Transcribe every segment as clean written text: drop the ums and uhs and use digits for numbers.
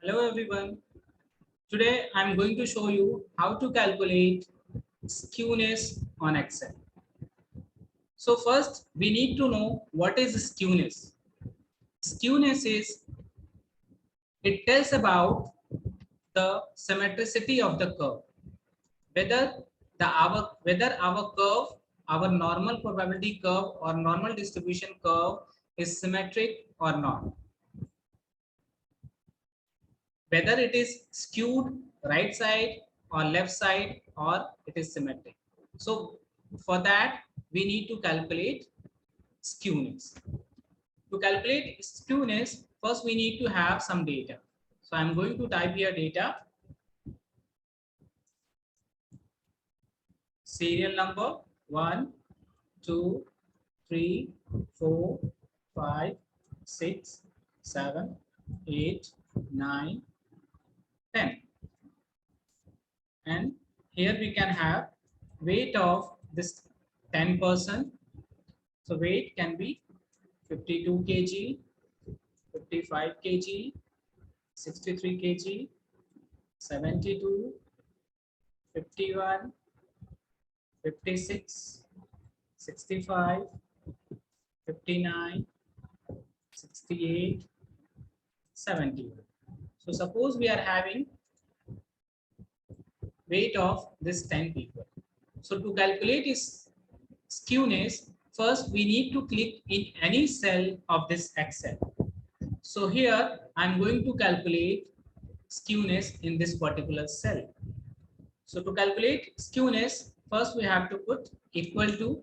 Hello everyone. Today I'm going to show you how to calculate skewness on Excel. So first we need to know what is skewness. Skewness is it tells about the symmetricity of the curve. Whether our curve, our normal probability curve or normal distribution curve is symmetric or not. Whether it is skewed right side or left side or it is symmetric. So for that we need to calculate skewness. To calculate skewness, first we need to have some data. So I'm going to type here data, serial number 1, 2, 3, 4, 5, 6, 7, 8, 9, 10. And here we can have weight of this 10%. So weight can be 52 kg, 55 kg, 63 kg, 72, 51, 56, 65, 59, 68, 71. So suppose we are having weight of this 10 people. So to calculate its skewness, first we need to click in any cell of this Excel. So here I'm going to calculate skewness in this particular cell. So to calculate skewness, first we have to put equal to,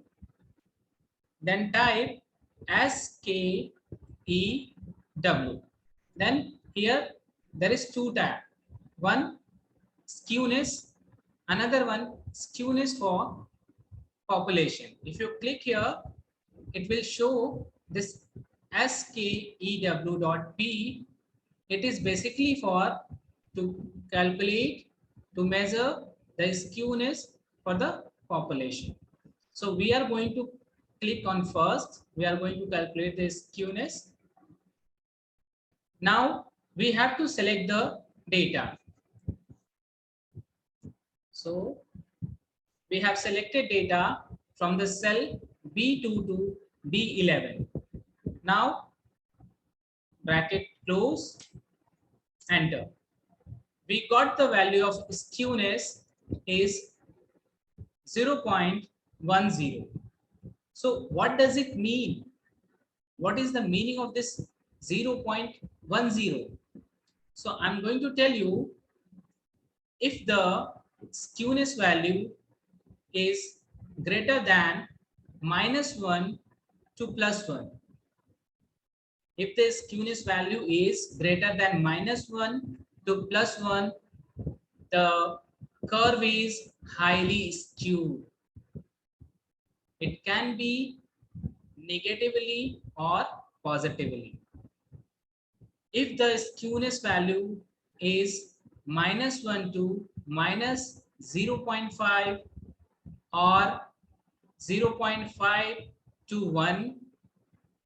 then type SKEW. Then here there is two tabs. One skewness, another one skewness for population. If you click here, it will show this SKEW.P. It is basically for to calculate, to measure the skewness for the population. So we are going to click on first. We are going to calculate the skewness. Now we have to select the data. So we have selected data from the cell B2 to B11. Now bracket close, enter. We got the value of skewness is 0.10. So what does it mean? What is the meaning of this 0.10? So I'm going to tell you, if the skewness value is greater than -1 to +1. If the skewness value is greater than -1 to +1, the curve is highly skewed. It can be negatively or positively. If the skewness value is -1 to -0.5 or 0.5 to 1,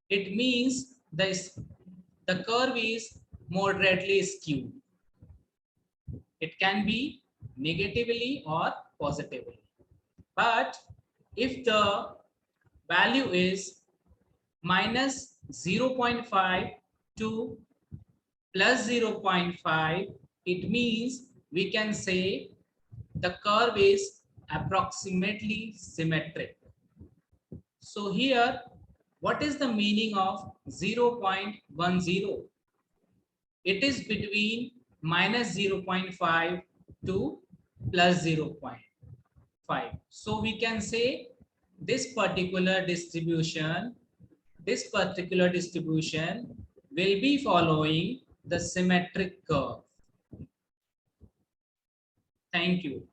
it means the curve is moderately skewed. It can be negatively or positively. But if the value is -0.5 to +0.5, it means we can say the curve is approximately symmetric. So here, what is the meaning of 0.10? It is between -0.5 to +0.5. So we can say this particular distribution will be following the symmetric curve. Thank you.